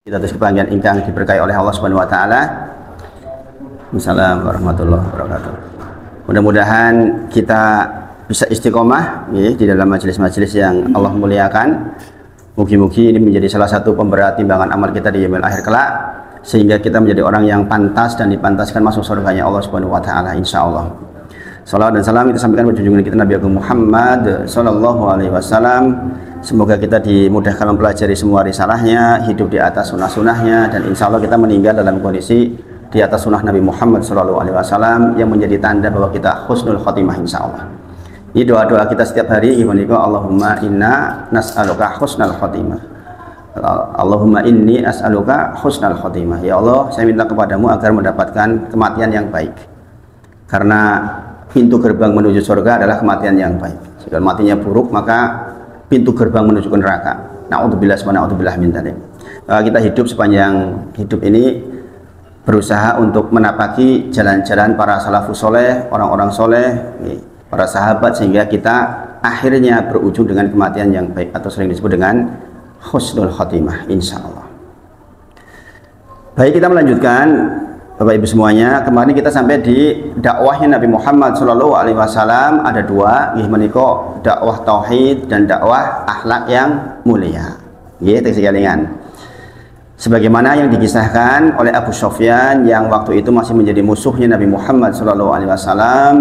Kita terus kebahagiaan ingkang diberkahi oleh Allah Subhanahu wa taala. Assalamualaikum warahmatullahi wabarakatuh. Mudah-mudahan kita bisa istiqomah ya, di dalam majelis-majelis yang Allah muliakan. Mugi-mugi ini menjadi salah satu pemberat timbangan amal kita di yaumil akhir kelak, sehingga kita menjadi orang yang pantas dan dipantaskan masuk surganya Allah Subhanahu wa taala insyaallah. Salawat dan salam kita sampaikan kepada junjungan kita Nabi Agung Muhammad sallallahu alaihi wasallam. Semoga kita dimudahkan mempelajari semua risalahnya, hidup di atas sunnah-sunnahnya, dan insya Allah kita meninggal dalam kondisi di atas sunnah Nabi Muhammad sallallahu alaihi wasallam yang menjadi tanda bahwa kita husnul khotimah insya Allah. Ini doa-doa kita setiap hari. Allahumma inna nas'aluka husnul khotimah. Allahumma inni as'aluka husnul khotimah. Ya Allah, saya minta kepadamu agar mendapatkan kematian yang baik. Karena pintu gerbang menuju surga adalah kematian yang baik. Jika matinya buruk, maka pintu gerbang menuju ke neraka. Na'udzubillah wa na'udzubillah min dzalik. Kita hidup sepanjang hidup ini berusaha untuk menapaki jalan-jalan para salafus soleh, orang-orang soleh, para sahabat, sehingga kita akhirnya berujung dengan kematian yang baik atau sering disebut dengan husnul khotimah insyaallah. Baik, kita melanjutkan Bapak Ibu semuanya. Kemarin kita sampai di dakwahnya Nabi Muhammad Shallallahu Alaihi Wasallam. Ada dua, meniko dakwah tauhid dan dakwah akhlak yang mulia. Sekalian. Sebagaimana yang dikisahkan oleh Abu Sufyan yang waktu itu masih menjadi musuhnya Nabi Muhammad Shallallahu Alaihi Wasallam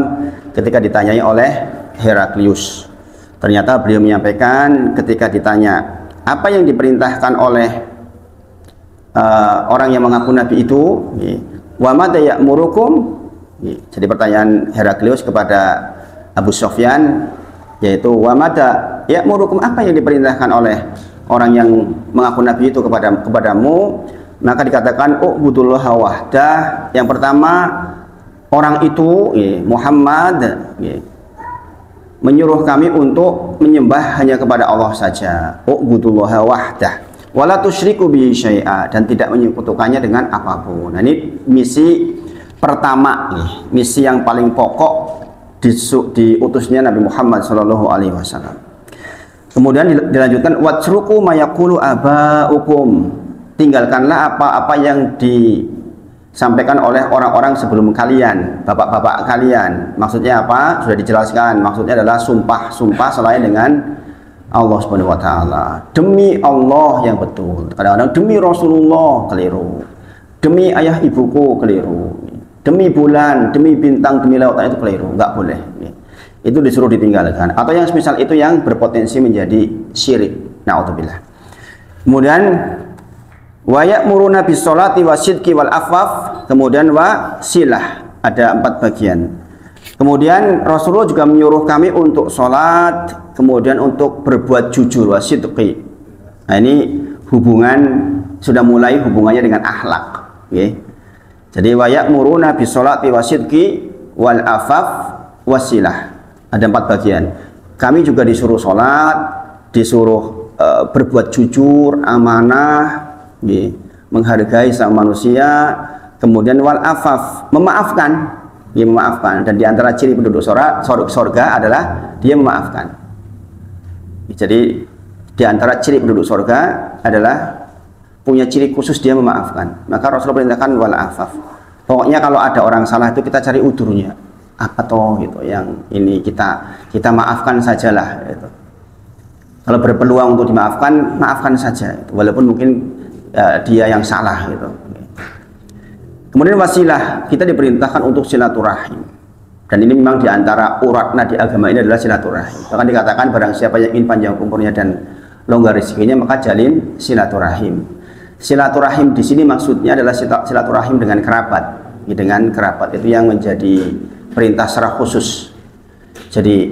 ketika ditanyai oleh Heraklius. Ternyata beliau menyampaikan ketika ditanya apa yang diperintahkan oleh orang yang mengaku Nabi itu. Wa madza ya'murukum? Jadi pertanyaan Heraklius kepada Abu Sufyan yaitu wa madza ya'murukum, apa yang diperintahkan oleh orang yang mengaku Nabi itu kepadamu? Maka dikatakan u'budullaha wahdah. Yang pertama, orang itu Muhammad menyuruh kami untuk menyembah hanya kepada Allah saja. U'budullaha wahdah wala tusyriku bihi syai'a, dan tidak menyekutukannya dengan apapun. Nah, ini misi pertama, misi yang paling pokok diutusnya Nabi Muhammad sallallahu alaihi wasallam. Kemudian dilanjutkan watsruku mayaqulu abaukum, tinggalkanlah apa-apa yang disampaikan oleh orang-orang sebelum kalian, bapak-bapak kalian. Maksudnya apa? Sudah dijelaskan. Maksudnya adalah sumpah-sumpah selain dengan Allah Subhanahu wa taala. Demi Allah yang betul. Kadang-kadang demi Rasulullah keliru. Demi ayah ibuku keliru. Demi bulan, demi bintang, demi lautan itu keliru, enggak boleh. Itu disuruh ditinggalkan. Atau yang semisal itu yang berpotensi menjadi syirik. Na'udzubillah. Kemudian wa ya'muruna bis sholati wasidqi wal afaf, kemudian wa silah. Ada 4 bagian. Kemudian Rasulullah juga menyuruh kami untuk sholat, kemudian untuk berbuat jujur, wasidqi. Nah, ini hubungan, sudah mulai hubungannya dengan akhlak. Jadi wa ya'muruna bis sholati wasidqi wal afaf wasilah. Ada 4 bagian. Kami juga disuruh sholat, disuruh berbuat jujur, amanah, menghargai sama manusia, kemudian wal afaf, memaafkan. Dia memaafkan, dan diantara ciri penduduk surga adalah dia memaafkan. Jadi diantara ciri penduduk surga adalah punya ciri khusus dia memaafkan. Maka Rasulullah perintahkan wal afaf. Pokoknya kalau ada orang salah itu kita cari udurnya. Apa toh gitu yang ini kita maafkan sajalah gitu. Kalau berpeluang untuk dimaafkan, maafkan saja gitu. Walaupun mungkin dia yang salah gitu. Kemudian wasilah, kita diperintahkan untuk silaturahim. Dan ini memang diantara uratna di agama ini adalah silaturahim. Bahkan dikatakan barang siapa yang ingin panjang umurnya dan longgar rezekinya, maka jalin silaturahim. Silaturahim di sini maksudnya adalah silaturahim dengan kerabat. Dengan kerabat itu yang menjadi perintah secara khusus. Jadi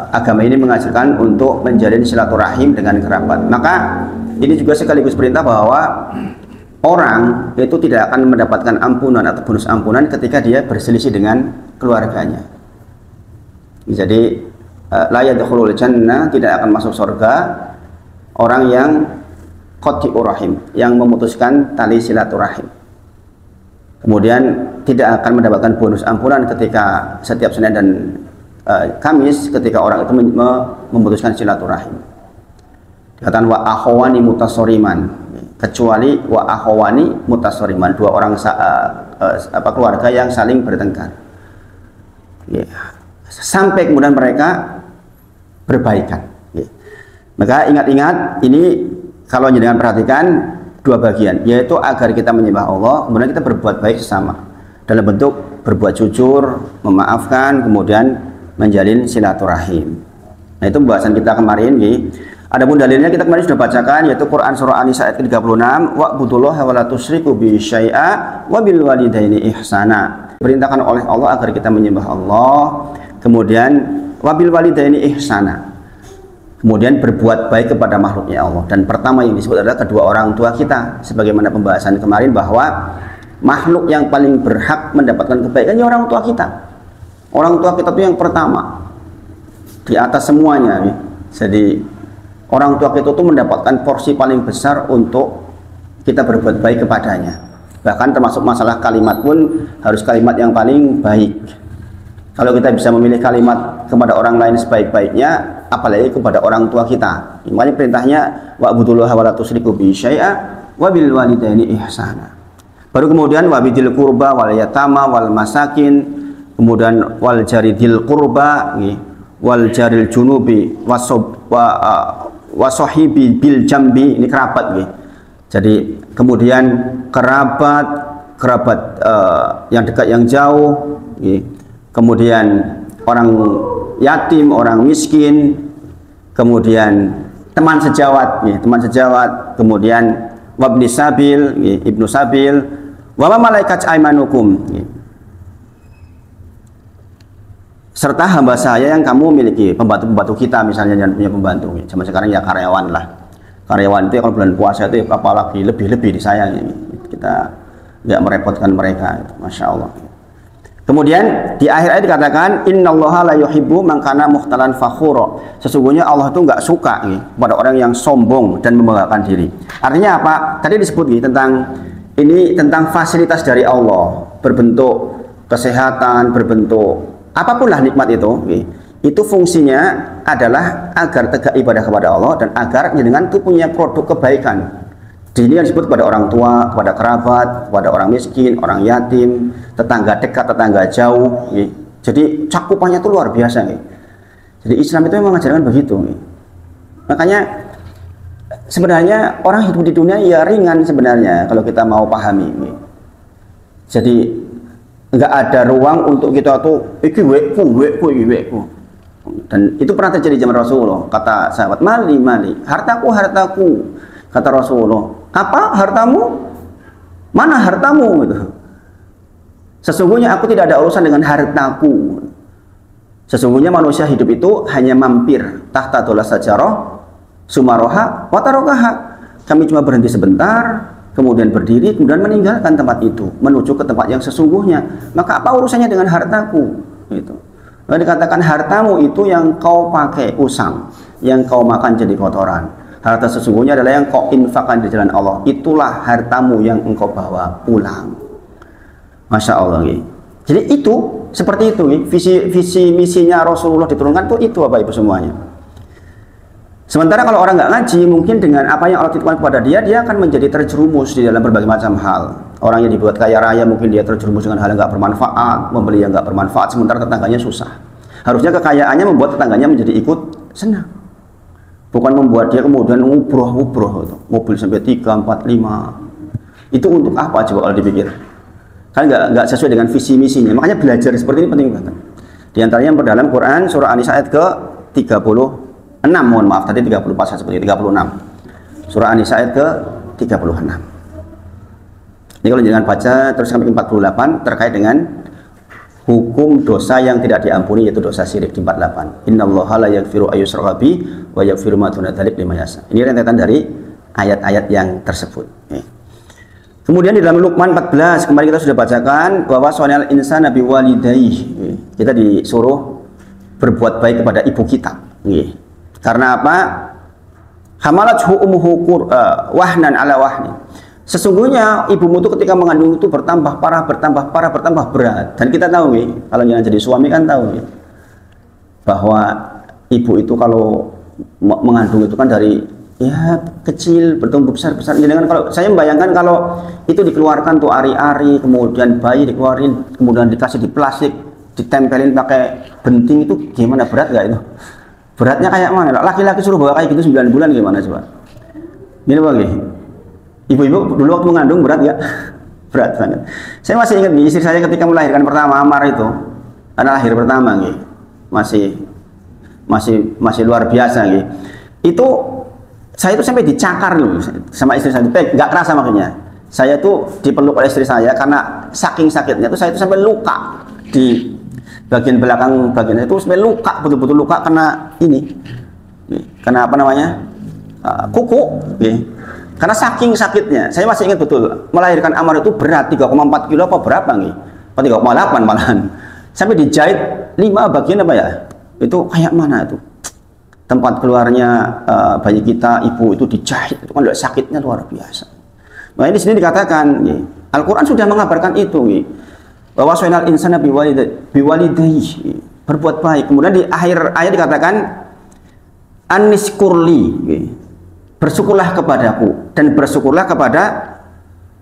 agama ini mengajarkan untuk menjalin silaturahim dengan kerabat. Maka ini juga sekaligus perintah bahwa orang itu tidak akan mendapatkan ampunan atau bonus ampunan ketika dia berselisih dengan keluarganya. Jadi la yadkhulul jannah, tidak akan masuk surga orang yang qati'ur rahim, yang memutuskan tali silaturahim. Kemudian tidak akan mendapatkan bonus ampunan ketika setiap Senin dan Kamis ketika orang itu memutuskan silaturahim. Dikatakan wa akhwani mutasoriman, kecuali wa akhawani mutasoriman, dua orang keluarga yang saling bertengkar. Ya. Sampai kemudian mereka berbaikan. Ya. Maka ingat-ingat ini kalau jenengan perhatikan dua bagian, yaitu agar kita menyembah Allah, kemudian kita berbuat baik sesama dalam bentuk berbuat jujur, memaafkan, kemudian menjalin silaturahim. Nah, itu pembahasan kita kemarin. Ya. Adapun dalilnya kita kemarin sudah bacakan, yaitu Quran surah An-Nisa ayat ke-36, wa'budullaha wa la tusyriku bihi syai'a wa bil walidaini ihsana. Perintahkan oleh Allah agar kita menyembah Allah, kemudian wa bil walidaini ihsana. Kemudian berbuat baik kepada makhluknya Allah. Dan pertama yang disebut adalah kedua orang tua kita, sebagaimana pembahasan kemarin bahwa makhluk yang paling berhak mendapatkan kebaikan ya orang tua kita. Orang tua kita itu yang pertama di atas semuanya. Ya. Jadi orang tua kita itu mendapatkan porsi paling besar untuk kita berbuat baik kepadanya. Bahkan termasuk masalah kalimat pun harus kalimat yang paling baik. Kalau kita bisa memilih kalimat kepada orang lain sebaik-baiknya, apalagi kepada orang tua kita. Makanya perintahnya wa'budullaha wa la tusyriku bihi syai'a wa bil walidaini ihsana. Baru kemudian wabidil qurba wal yatama wal masakin, kemudian wal jaridil qurba, wal jaril junubi wasohibi bil jambi, ini kerabat. Jadi kemudian kerabat yang dekat yang jauh, kemudian orang yatim, orang miskin, kemudian teman sejawat, kemudian wabni sabil, ibnu sabil, wa malaikat aimanukum, serta hamba saya yang kamu miliki, pembantu-pembantu kita misalnya yang punya pembantu. Zaman sekarang ya karyawan lah. Karyawan itu kalau bulan puasa itu apalagi lebih-lebih di saya, kita nggak merepotkan mereka, masya Allah. Kemudian di akhir ayat dikatakan innallaha la yuhibbu man kana mukhtalan fakhura. Sesungguhnya Allah itu nggak suka pada orang yang sombong dan membanggakan diri. Artinya apa? Tadi disebut tentang fasilitas dari Allah, berbentuk kesehatan, berbentuk apapun lah nikmat itu fungsinya adalah agar tegak ibadah kepada Allah dan agar dengan itu punya produk kebaikan. Di sini yang disebut kepada orang tua, kepada kerabat, kepada orang miskin, orang yatim, tetangga dekat, tetangga jauh. Jadi cakupannya itu luar biasa. Jadi Islam itu memang mengajarkan begitu. Makanya sebenarnya orang hidup di dunia ya ringan sebenarnya kalau kita mau pahami. Jadi nggak ada ruang untuk kita tuh iki wekku. Dan itu pernah terjadi zaman Rasulullah. Kata sahabat, mali, hartaku. Kata Rasulullah, apa hartamu? Mana hartamu? Gitu. Sesungguhnya aku tidak ada urusan dengan hartaku. Sesungguhnya manusia hidup itu hanya mampir tahta dolas sajarah sumaroha watarokaha. Kami cuma berhenti sebentar, kemudian berdiri, kemudian meninggalkan tempat itu menuju ke tempat yang sesungguhnya. Maka apa urusannya dengan hartaku? Gitu. Lalu dikatakan hartamu itu yang kau pakai usang, yang kau makan jadi kotoran. Harta sesungguhnya adalah yang kau infakkan di jalan Allah. Itulah hartamu yang engkau bawa pulang. Masya Allah. Jadi itu seperti itu. Visi misinya Rasulullah diturunkan itu Bapak Ibu semuanya. Sementara kalau orang nggak ngaji, mungkin dengan apa yang Allah titipkan kepada dia akan menjadi terjerumus di dalam berbagai macam hal. Orang yang dibuat kaya raya mungkin dia terjerumus dengan hal yang nggak bermanfaat, membeli yang nggak bermanfaat, sementara tetangganya susah. Harusnya kekayaannya membuat tetangganya menjadi ikut senang. Bukan membuat dia kemudian ngubroh mobil sampai 3, 4, 5. Itu untuk apa coba kalau dipikir? Kan nggak sesuai dengan visi misinya. Makanya belajar seperti ini penting banget. Di antaranya yang dalam Quran surah An-Nisa ayat ke 36, mohon maaf tadi 34 seperti 36. Surah An-Nisa ayat ke 36. Ini kalau jangan baca terus sampai 48 terkait dengan hukum dosa yang tidak diampuni, yaitu dosa syirik di 48. Innallaha la yaghfiru ayyushraka bihi wa yaghfiru ma duna dzalika liman yasha. Ini rentetan dari ayat-ayat yang tersebut. Kemudian di dalam Luqman 14 kemarin kita sudah bacakan bahwa sonal insana biwalidayhi. Kita disuruh berbuat baik kepada ibu kita. Karena apa? Hamalathu ummuhu wahnan ala wahni. Sesungguhnya ibumu itu ketika mengandung itu bertambah parah, bertambah berat. Dan kita tahu kalau yang jadi suami kan tahu bahwa ibu itu kalau mengandung itu kan dari ya kecil bertumbuh besar. Dengan kalau saya membayangkan kalau itu dikeluarkan tuh ari-ari, kemudian bayi dikeluarin, kemudian dikasih di plastik, ditempelin pakai benting, itu gimana, berat nggak itu? Beratnya kayak mana? Laki-laki suruh bawa kayak gitu 9 bulan gimana coba? Gini bagi ibu-ibu dulu waktu mengandung berat nggak? Berat banget. Saya masih ingat nih, istri saya ketika melahirkan pertama Amar itu, anak lahir pertama nih, masih luar biasa nih. Itu saya itu sampai dicakar loh sama istri saya, nggak kerasa makanya. Saya tuh dipeluk oleh istri saya karena saking sakitnya tuh saya itu sampai luka di bagian belakang bagian itu, sampai luka, betul-betul luka kena ini, kena apa namanya, kuku, karena saking sakitnya. Saya masih ingat betul melahirkan Amar itu berat 3,4 kilo apa berapa nih, 3,8 malahan, sampai dijahit 5 bagian apa ya, itu kayak mana itu tempat keluarnya bayi kita, ibu itu dijahit, itu kan sakitnya luar biasa. Nah ini sini dikatakan, Al-Quran sudah mengabarkan itu, bahwa wasainal insana biwalidayhi, berbuat baik. Kemudian di akhir ayat dikatakan aniskurli, bersyukurlah kepadaku dan bersyukurlah kepada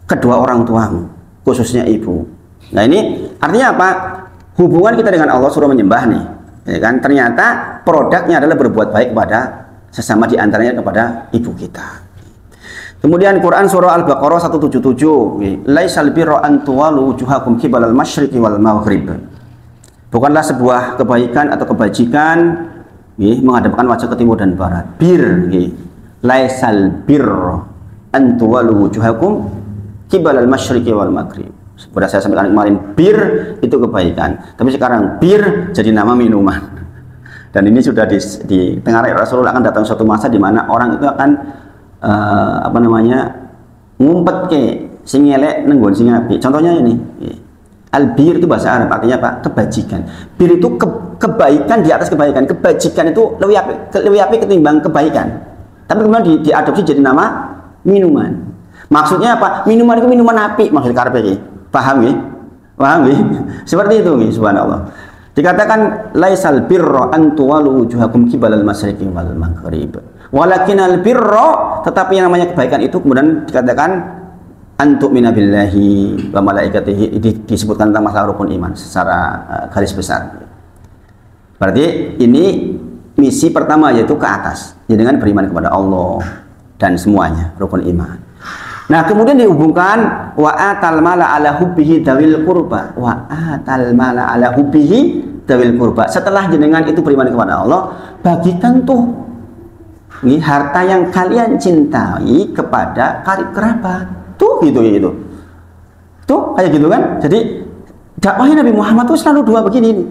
kedua orang tuamu, khususnya ibu. Nah ini artinya apa? Hubungan kita dengan Allah suruh menyembah nih, ya kan? Ternyata produknya adalah berbuat baik kepada sesama, diantaranya kepada ibu kita. Kemudian Quran surah Al-Baqarah 177, laisal birra an tuwallu wujuhakum qibalal masyriqi wal maghrib. Bukanlah sebuah kebaikan atau kebajikan menghadapkan wajah ke timur dan barat. Bir, laisal birra an tuwallu wujuhakum qibalal masyriqi wal maghrib. Sudah saya sampaikan kemarin, bir itu kebaikan, tapi sekarang bir jadi nama minuman. Dan ini sudah ditengarai Rasulullah akan datang suatu masa di mana orang itu akan apa namanya, ngumpet ke sing elek nenggon sing apik. Contohnya ini, al-bir itu bahasa Arab artinya apa? Kebajikan. Bir itu kebaikan di atas kebaikan. Kebajikan itu lebih apik ketimbang kebaikan. Tapi kemudian diadopsi jadi nama minuman. Maksudnya apa? Minuman itu minuman apik maksud karepe iki. Paham ya? Paham ya? Seperti itu nih, subhanallah. Dikatakan laisal birra an tuwallu wujuhakum qibalal masyriqi wal maghrib. Walakinal birra, tetapi yang namanya kebaikan itu kemudian dikatakan antuk minabillahi wa malaikatihi, disebutkan tentang masalah rukun iman secara garis besar. Berarti ini misi pertama, yaitu ke atas, yaitu dengan beriman kepada Allah dan semuanya rukun iman. Nah kemudian dihubungkan wa atal mala ala hubbihi dawil qurba, wa atal mala ala hubbihi dawil qurba. Setelah jenengan itu beriman kepada Allah, bagikan tuh harta yang kalian cintai kepada karib kerabat. Tuh gitu ya, itu tuh kayak gitu kan. Jadi dakwahnya Nabi Muhammad tuh selalu dua begini nih.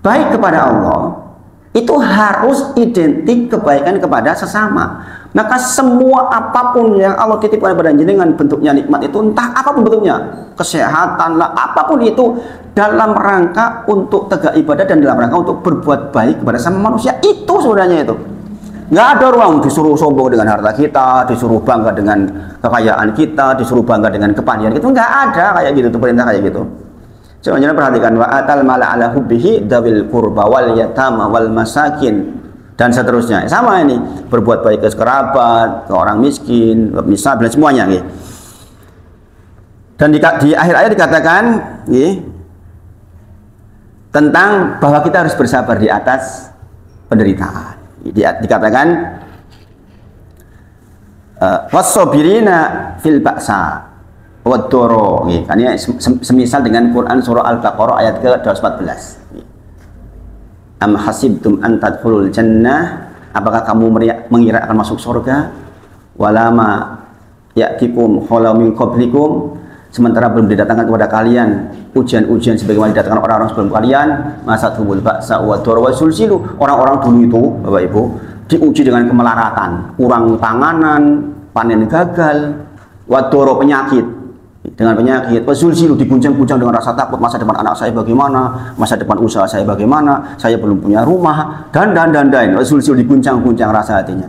Baik kepada Allah itu harus identik kebaikan kepada sesama. Maka semua apapun yang Allah titipkan kepada jenengan bentuknya nikmat itu, entah apapun bentuknya, kesehatan lah, apapun itu, dalam rangka untuk tegak ibadah dan dalam rangka untuk berbuat baik kepada sama manusia, itu sebenarnya itu. Nggak ada ruang disuruh sombong dengan harta kita, disuruh bangga dengan kekayaan kita, disuruh bangga dengan kepandaian kita. Nggak ada kayak gitu tuh, perintah kayak gitu. Coba jangan perhatikan, wa atal mala ala hubbihi dawil qurba wal yatama wal masakin dan seterusnya. Sama ini, berbuat baik ke kerabat, ke orang miskin, misal dan semuanya. Dan di akhir ayat dikatakan tentang bahwa kita harus bersabar di atas penderitaan. Dikatakan wassobirina fil ba'sa wadoro, kan ya, semisal dengan Quran surah Al-Baqarah ayat ke-214. Am hasibtum an tadkhulul jannah, apakah kamu mengira akan masuk surga, walama ya'tikum khala min qablikum, sementara belum didatangkan kepada kalian ujian-ujian sebagaimana didatangkan orang-orang sebelum kalian, masathumul ba'sa wadoro wa sulsilu. Orang-orang dulu itu Bapak Ibu diuji dengan kemelaratan, kurang panganan, panen gagal, wadoro penyakit, dengan penyakit, wasulsilu diguncang-guncang dengan rasa takut, masa depan anak saya bagaimana, masa depan usaha saya bagaimana, saya belum punya rumah, dan wasulsilu diguncang-guncang rasa hatinya.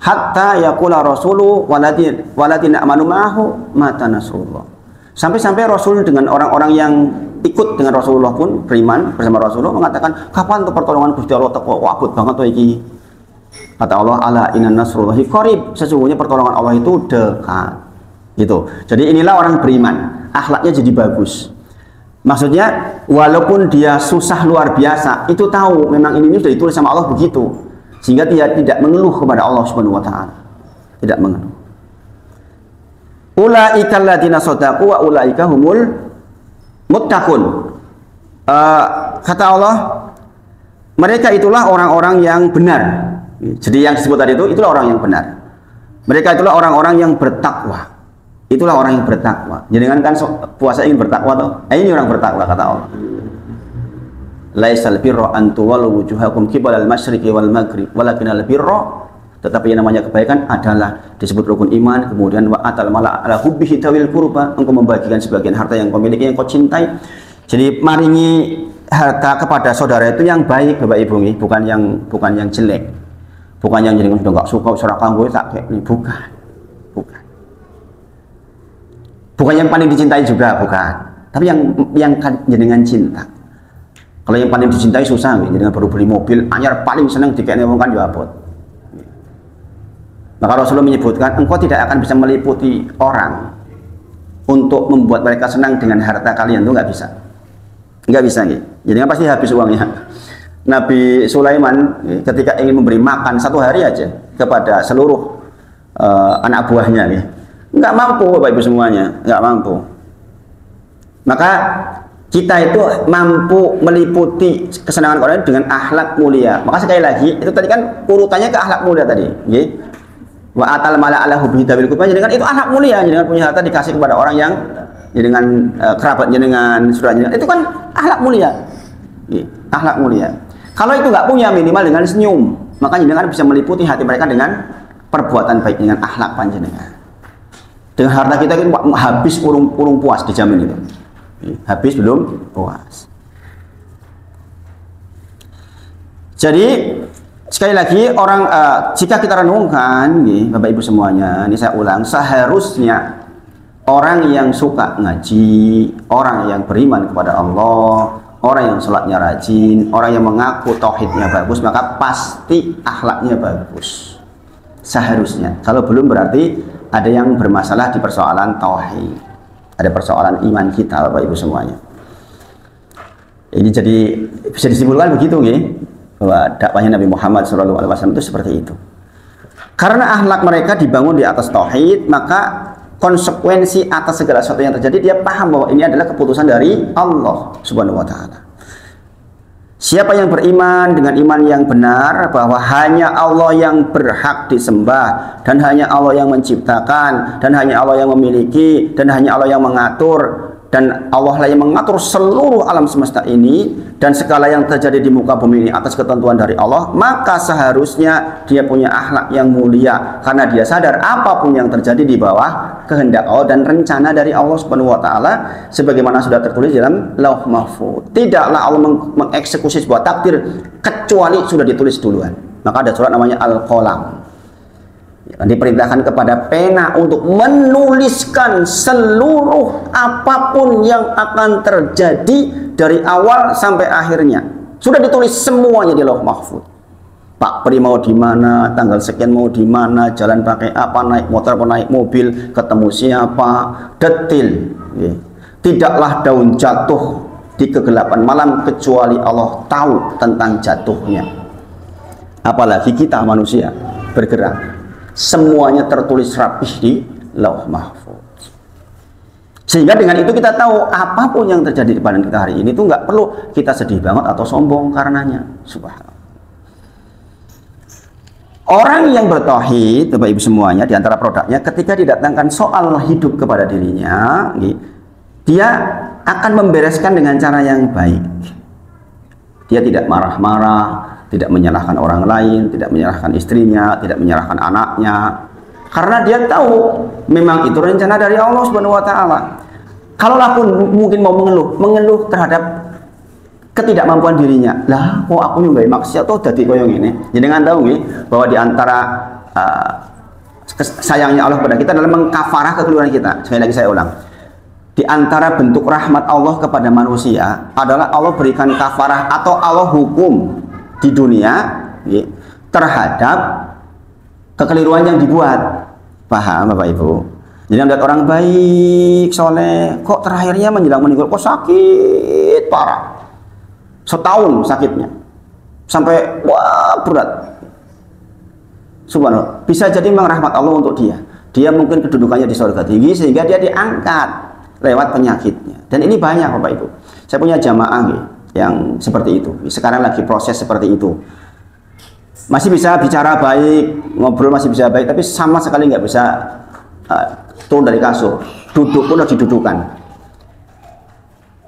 Hatta yaqula rasulu waladina amanu ma'ahu mata nasrullah. Sampai-sampai Rasul dengan orang-orang yang ikut dengan Rasulullah pun beriman bersama Rasulullah mengatakan, kapan tuh pertolongan Gusti Allah teko? Wabut banget tuh iki. Kata Allah, ala inna nasrullahi qarib, sesungguhnya pertolongan Allah itu dekat. Gitu. Jadi inilah orang beriman, akhlaknya jadi bagus. Maksudnya walaupun dia susah luar biasa, itu tahu memang ini sudah ditulis sama Allah begitu, sehingga dia tidak mengeluh kepada Allah Subhanahu wa taala. Tidak mengeluh. Ulaika alladziina shadaqu wa ulaika humul muttaqun. Kata Allah, mereka itulah orang-orang yang benar. Jadi yang disebut tadi itu, itulah orang yang benar. Mereka itulah orang-orang yang bertakwa. Itulah orang yang bertakwa. Jadi kan puasa ingin bertakwa tuh. Ini orang bertakwa kata Allah. Laisal birra an tuwallu wujuhakum qibalal masyriqi wal maghrib, walakinal birra, tetapi yang namanya kebaikan adalah disebut rukun iman, kemudian wa atal mala ala hubbihi tawil qurba, engkau membagikan sebagian harta yang kau miliki, yang kau cintai. Jadi maringi harta kepada saudara itu yang baik, Bapak Ibu nih, bukan yang jelek. Bukan yang jadi sudah nggak suka serahkan gue tak kayak ini, bukan. Bukan yang paling dicintai juga, bukan. Tapi yang jenengan cinta. Kalau yang paling dicintai susah, jenengan baru beli mobil, anyar paling senang dikene wong kan yo abot. Maka Rasulullah menyebutkan, engkau tidak akan bisa meliputi orang untuk membuat mereka senang dengan harta kalian, itu nggak bisa. Nggak bisa, nih. Jadi pasti habis uangnya. Nabi Sulaiman ketika ingin memberi makan satu hari aja kepada seluruh anak buahnya, nggak mampu, Bapak Ibu semuanya, nggak mampu. Maka kita itu mampu meliputi kesenangan orang dengan akhlak mulia. Maka sekali lagi itu tadi kan urutannya ke akhlak mulia tadi. Wa atal mala ala hubbi dabil qurba, jadi kan itu akhlak mulia, jadi kan punya harta dikasih kepada orang yang dengan kerabatnya, dengan saudaranya, itu kan akhlak mulia. Akhlak mulia. Kalau itu nggak punya, minimal dengan senyum, maka jenengan bisa meliputi hati mereka dengan perbuatan baik, dengan akhlak panjenengan. Dengan harta kita itu habis urung puas, dijamin itu. Habis belum puas. Jadi sekali lagi jika kita renungkan, Bapak Ibu semuanya, ini saya ulang, seharusnya orang yang suka ngaji, orang yang beriman kepada Allah, orang yang sholatnya rajin, orang yang mengaku tauhidnya bagus, maka pasti akhlaknya bagus. Seharusnya. Kalau belum berarti ada yang bermasalah di persoalan tauhid. Ada persoalan iman kita, Bapak Ibu semuanya. Ini jadi bisa disimpulkan begitu, bahwa dakwahnya Nabi Muhammad SAW itu seperti itu. Karena akhlak mereka dibangun di atas tauhid, maka konsekuensi atas segala sesuatu yang terjadi, dia paham bahwa ini adalah keputusan dari Allah Subhanahu wa taala. Siapa yang beriman dengan iman yang benar bahwa hanya Allah yang berhak disembah, dan hanya Allah yang menciptakan, dan hanya Allah yang memiliki, dan hanya Allah yang mengatur, dan Allah lah yang mengatur seluruh alam semesta ini dan segala yang terjadi di muka bumi ini atas ketentuan dari Allah, maka seharusnya dia punya akhlak yang mulia karena dia sadar apapun yang terjadi di bawah kehendak Allah dan rencana dari Allah Subhanahu wa taala sebagaimana sudah tertulis dalam Lauh Mahfuz. Tidaklah Allah mengeksekusi sebuah takdir kecuali sudah ditulis duluan. Maka ada surat namanya Al-Qalam. Diperintahkan kepada pena untuk menuliskan seluruh apapun yang akan terjadi dari awal sampai akhirnya. Sudah ditulis semuanya di Lauh Mahfuz. Pak Pri mau di mana, tanggal sekian mau di mana, jalan pakai apa, naik motor atau naik mobil, ketemu siapa, detil. Tidaklah daun jatuh di kegelapan malam kecuali Allah tahu tentang jatuhnya. Apalagi kita manusia bergerak. Semuanya tertulis rapih di Lauh Mahfuz. Sehingga dengan itu kita tahu apapun yang terjadi di badan kita hari ini itu nggak perlu kita sedih banget atau sombong karenanya. Subhanallah. Orang yang bertauhid, Bapak Ibu semuanya, di antara produknya ketika didatangkan soal hidup kepada dirinya, dia akan membereskan dengan cara yang baik. Dia tidak marah-marah, tidak menyalahkan orang lain, tidak menyalahkan istrinya, tidak menyalahkan anaknya, karena dia tahu memang itu rencana dari Allah Subhanahu wa taala. Kalaulah pun mungkin mau mengeluh terhadap ketidakmampuan dirinya, lah kok aku nyumbai maksiat tuh dadi koyo ngene. Jenengan tahu nggih bahwa di antara sayangnya Allah kepada kita adalah mengkafarah kekeliruan kita. Sekali lagi saya ulang. Di antara bentuk rahmat Allah kepada manusia adalah Allah berikan kafarah atau Allah hukum di dunia terhadap kekeliruan yang dibuat. Paham Bapak Ibu? Jadi melihat orang baik, soleh, kok terakhirnya menjelang meninggal kok sakit parah, setahun sakitnya, sampai wah berat. Subhanallah, bisa jadi memang rahmat Allah untuk dia. Dia mungkin kedudukannya di surga tinggi sehingga dia diangkat lewat penyakitnya. Dan ini banyak Bapak Ibu. Saya punya jamaah yang seperti itu. Sekarang lagi proses seperti itu. Masih bisa bicara baik, ngobrol masih bisa baik, tapi sama sekali nggak bisa turun dari kasur, duduk pun harus didudukan.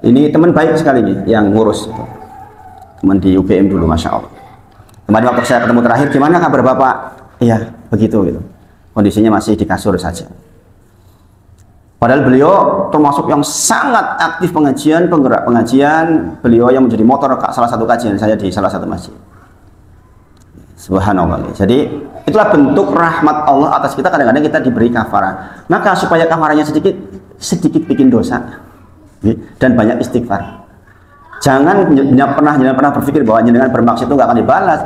Ini teman baik sekali nih yang ngurus, teman di UGM dulu, masya Allah. Kemarin waktu saya ketemu terakhir, gimana kabar Bapak? Iya, begitu gitu. Kondisinya masih di kasur saja. Padahal beliau termasuk yang sangat aktif pengajian, penggerak pengajian. Beliau yang menjadi motor salah satu kajian saya di salah satu masjid. Subhanallah. Jadi itulah bentuk rahmat Allah atas kita. Kadang-kadang kita diberi kafarah, maka supaya kafarahnya sedikit bikin dosa dan banyak istighfar. Jangan pernah berpikir bahwa dengan bermaksud itu nggak akan dibalas.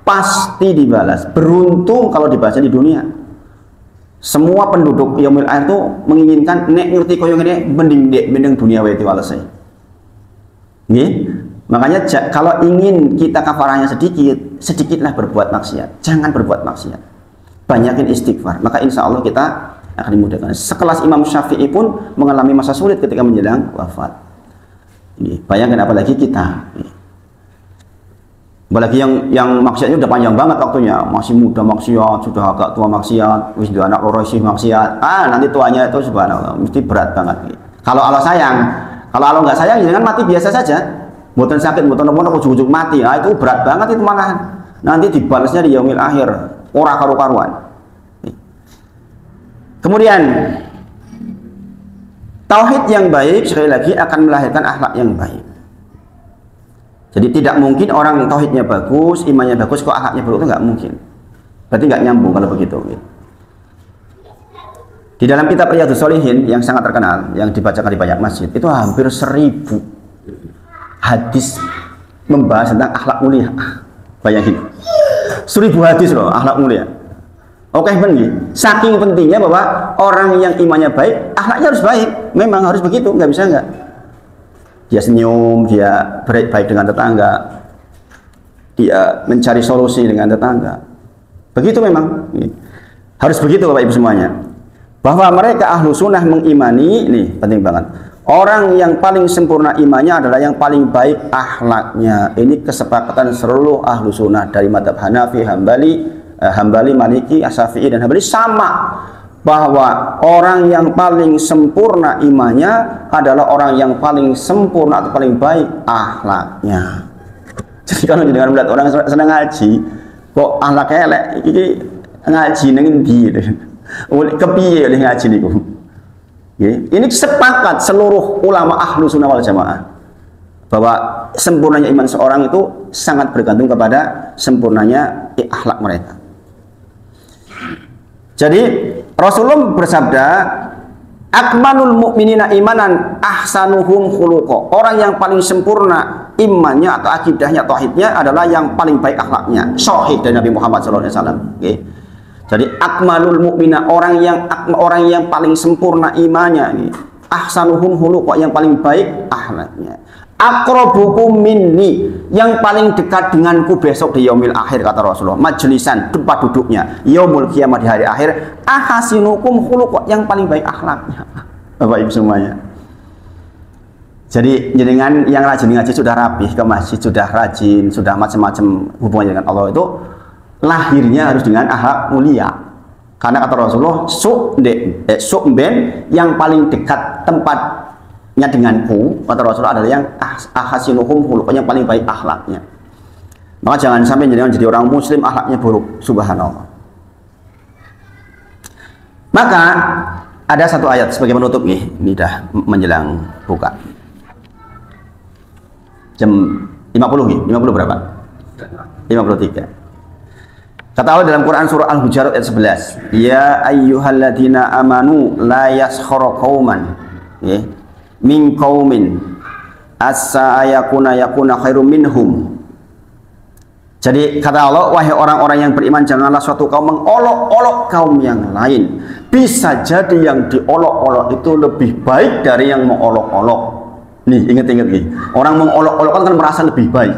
Pasti dibalas. Beruntung kalau dibalasnya di dunia. Semua penduduk yaumil akhir itu menginginkan nek ngerti koyo ngene mending dunia wae walese. Nggih. Makanya kalau ingin kita kafarahnya sedikitlah berbuat maksiat. Jangan berbuat maksiat. Banyakin istighfar. Maka insya Allah kita akan dimudahkan. Sekelas Imam Syafi'i pun mengalami masa sulit ketika menjelang wafat. Ini, bayangkan apalagi kita. Apalagi yang maksiatnya udah panjang banget waktunya. Masih muda maksiat, sudah agak tua maksiat, wis dua anak loro isih maksiat. Nanti tuanya itu subhanallah mesti berat banget. Kalau Allah sayang, kalau Allah nggak sayang jangan mati biasa saja. Mboten sakit, mboten napa ujug-ujug mati. Itu berat banget itu malahan. Nanti dibalasnya di yaumil akhir, ora karu-karuan. Kemudian tauhid yang baik sekali lagi akan melahirkan akhlak yang baik. Jadi tidak mungkin orang tauhidnya bagus, imannya bagus kok akhlaknya buruk, itu nggak mungkin. Berarti nggak nyambung kalau begitu. Di dalam kitab Riyadhus Shalihin yang sangat terkenal, yang dibacakan di banyak masjid, itu hampir 1000 hadis membahas tentang akhlak mulia. Bayangin, 1000 hadis loh akhlak mulia. Oke, benar. Saking pentingnya bahwa orang yang imannya baik, akhlaknya harus baik. Memang harus begitu, nggak bisa nggak. Dia senyum, dia baik dengan tetangga, dia mencari solusi dengan tetangga. Begitu memang. Harus begitu Bapak Ibu semuanya. Bahwa mereka ahlu sunnah mengimani, nih penting banget. Orang yang paling sempurna imannya adalah yang paling baik akhlaknya. Ini kesepakatan seluruh ahlu sunnah dari madhab Hanafi, Hambali, Maliki, Asyafi'i dan Hambali sama. Bahwa orang yang paling sempurna imannya adalah orang yang paling sempurna atau paling baik akhlaknya. Jadi kalau dengan melihat orang senang ngaji, kok akhlaknya elek, ini ngaji nengin di, kepiye oleh ngaji niku. Ini sepakat seluruh ulama ahlu sunnah wal jamaah bahwa sempurnanya iman seorang itu sangat bergantung kepada sempurnanya akhlak mereka. Jadi Rasulullah bersabda, akmalul mu'minina imanan ahsanuhum khuluqa. Orang yang paling sempurna imannya atau akidahnya, tauhidnya adalah yang paling baik akhlaknya. Sahih dari Nabi Muhammad SAW. Jadi akmalul mu'mina, orang yang paling sempurna imannya, ahsanuhum khuluqa, yang paling baik akhlaknya. Aqrabukum minni, yang paling dekat denganku besok di yaumil akhir, kata Rasulullah, majlisan, tempat duduknya yaumul qiyamah, di hari akhir, ahasinukum khuluqa, yang paling baik akhlaknya. Bapak Ibu semuanya. Jadi dengan yang rajin ngaji, sudah rapih ke masjid, sudah rajin, sudah macam-macam hubungannya dengan Allah, itu lahirnya harus dengan akhlak mulia. Karena kata Rasulullah, su'ben yang paling dekat tempatnya denganku, kata Rasulullah, adalah yang ahasinuhum khuluqa, yang paling baik akhlaknya. Maka jangan sampai jadi orang muslim akhlaknya buruk, subhanallah. Maka ada satu ayat sebagai penutup nih, ini dah menjelang buka. Jam 50 nih, 50 berapa? 53. Kata Allah dalam Quran surah Al-Hujurat ayat 11, ya ayyuhalladzina amanu la yaskhara qauman min qaumin asa yakuna khairum minhum Jadi kata Allah, wahai orang-orang yang beriman, janganlah suatu kaum mengolok-olok kaum yang lain. Bisa jadi yang diolok-olok itu lebih baik dari yang mengolok-olok. Nih, ingat-ingat nih. Orang mengolok-olok kan merasa lebih baik,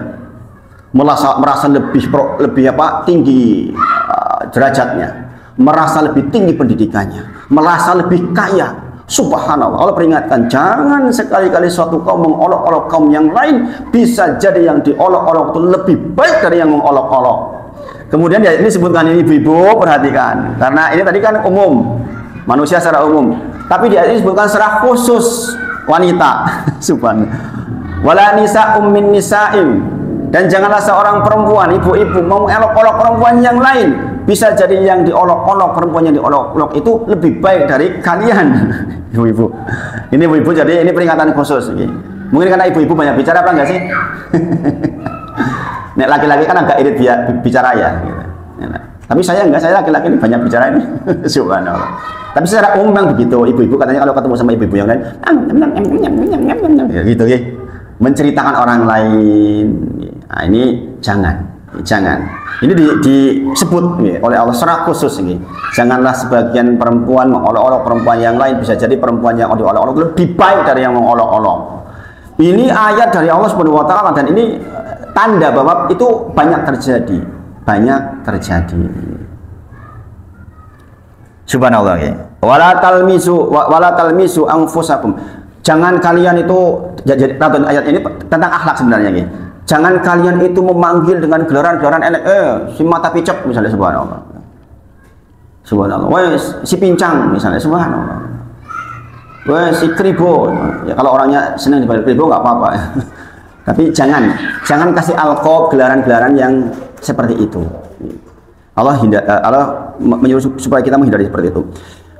merasa lebih apa, tinggi derajatnya, merasa lebih tinggi pendidikannya, merasa lebih kaya. Subhanallah, Allah peringatkan, jangan sekali-kali suatu kaum mengolok-olok kaum yang lain. Bisa jadi yang diolok-olok itu lebih baik dari yang mengolok-olok. Kemudian ya ini sebutkan, ini ibu-ibu perhatikan, karena ini tadi kan umum, manusia secara umum, tapi di ayat ini sebutkan secara khusus wanita. Subhanallah. Wala nisa ummin nisaim, dan janganlah seorang perempuan, ibu-ibu mau mengelok-olok perempuan yang lain. Bisa jadi yang diolok-olok, perempuan yang diolok-olok itu lebih baik dari kalian. Ibu-ibu, ini ibu-ibu, jadi ini peringatan khusus. Mungkin karena ibu-ibu banyak bicara apa enggak sih? Nek laki-laki kan agak irit bicara ya. Tapi saya enggak, saya laki-laki ini banyak bicara ini. Subhanallah. Tapi secara umum memang begitu. Ibu-ibu katanya kalau ketemu sama ibu-ibu yang lain, gitu ya, menceritakan orang lain. Nah, ini jangan. Ini disebut oleh Allah secara khusus ini. Janganlah sebagian perempuan mengolok-olok perempuan yang lain. Bisa jadi perempuan yang diolok-olok lebih baik dari yang mengolok-olok. Ini ayat dari Allah Subhanahu wa taala, dan ini tanda bahwa itu banyak terjadi. Subhanallah ya. Wala talmisu anfusakum. Jangan kalian itu, jadi ayat ini tentang akhlak sebenarnya ini. Jangan kalian itu memanggil dengan gelaran-gelaran elek, si mata picek misalnya, subhanallah. Si pincang misalnya, subhanallah. Si kribo. Ya kalau orangnya senang dipanggil kribo nggak apa-apa. Tapi jangan kasih alqab, gelaran-gelaran yang seperti itu. Allah menyuruh supaya kita menghindari seperti itu.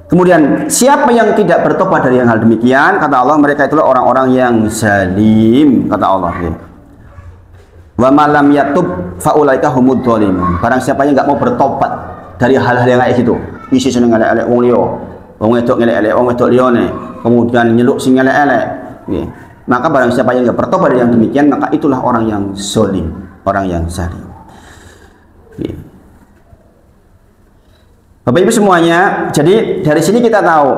Kemudian siapa yang tidak bertobat dari hal demikian, kata Allah, mereka itulah orang-orang yang zalim, kata Allah. Wa malam yatub faulaika humud dzalimun. Barang siapa yang enggak mau bertobat dari hal-hal yang kayak gitu, isi seneng elek-elek wong liya, wong wedok elek-elek wong wedok liyane, kemudian nyeluk sing elek-elek, maka barang siapa yang enggak bertobat dari yang demikian, maka itulah orang yang zalim, orang yang zalim. Bapak Ibu semuanya, jadi dari sini kita tahu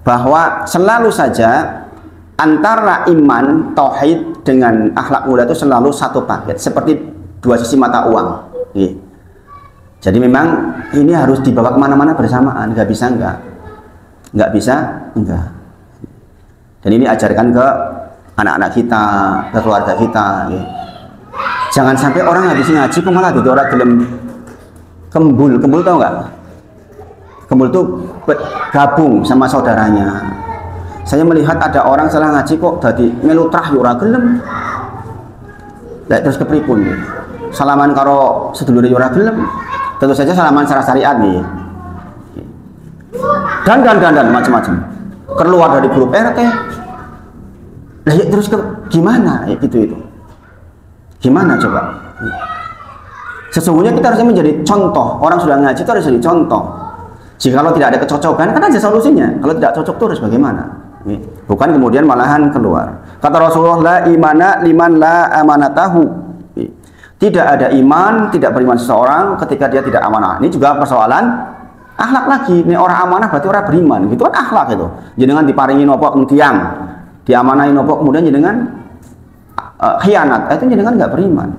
bahwa selalu saja antara iman, tauhid dengan akhlak mulia itu selalu satu paket, seperti dua sisi mata uang. Jadi memang ini harus dibawa kemana-mana bersamaan, nggak bisa enggak. Dan ini ajarkan ke anak-anak kita, ke keluarga kita. Jangan sampai orang habis ngaji kok malah jadi orang gelem kembul tahu nggak? Kembul itu gabung sama saudaranya. Saya melihat ada orang salah ngaji kok jadi melutrah ora gelem. Lah terus kepripun nggih? Salaman karo sedulure ora gelem. Tentu saja salaman secara syariat nggih. Dan macam-macam. Keluar dari grup RT. Lah ya terus gimana itu? Gimana coba? Sesungguhnya kita harusnya menjadi contoh. Orang sudah ngaji itu harus jadi contoh. Jikalau tidak ada kecocokan, kan aja solusinya. Kalau tidak cocok itu harus bagaimana? Bukan kemudian malahan keluar. Kata Rasulullah, la imana liman la amanatahu. Tidak ada iman, tidak beriman seseorang ketika dia tidak amanah. Ini juga persoalan akhlak lagi. Ini orang amanah berarti orang beriman. Gitu kan akhlak itu. Jenengan diparingi nopo tiang, diamanahi nopo, kemudian jenengan khianat. Itu jenengan nggak beriman.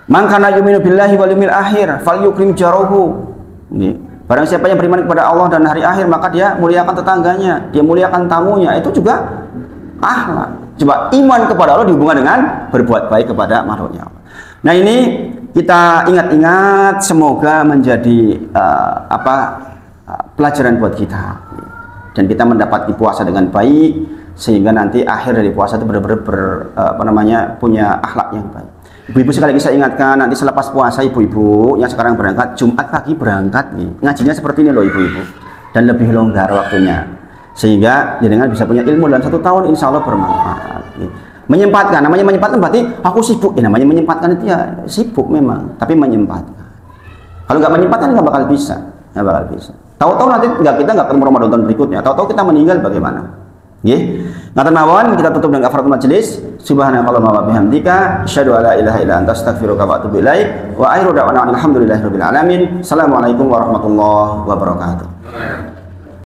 Man kana yu'minu billahi wal yawmil akhir falyukrim jarahu. Barang siapa yang beriman kepada Allah dan hari akhir, maka dia muliakan tetangganya, dia muliakan tamunya. Itu juga akhlak. Coba iman kepada Allah dihubungkan dengan berbuat baik kepada makhluknya. Nah ini kita ingat-ingat, semoga menjadi pelajaran buat kita, dan kita mendapat puasa dengan baik, sehingga nanti akhir dari puasa itu benar-benar punya akhlak yang baik. Ibu-ibu sekali lagi saya ingatkan, nanti selepas puasa ibu-ibu yang sekarang berangkat, Jumat pagi berangkat nih, ngajinya seperti ini loh ibu-ibu, dan lebih longgar waktunya, sehingga jenengan bisa punya ilmu dalam 1 tahun, insya Allah bermanfaat. Menyempatkan, namanya menyempatkan berarti aku sibuk, namanya menyempatkan itu ya sibuk memang, tapi menyempatkan. Kalau nggak menyempatkan nggak bakal bisa. Tahu-tahu nanti kita nggak ketemu Ramadan tahun berikutnya, tahu-tahu kita meninggal bagaimana? Ngaten mawon, kita tutup dengan kafaratul majelis. Subhanakallahumma wa bihamdika asyhadu an la ilaha illa anta astaghfiruka wa atubu ilaik. Wa akhiru da'wana alhamdulillahirabbil alamin. Assalamualaikum warahmatullahi wabarakatuh.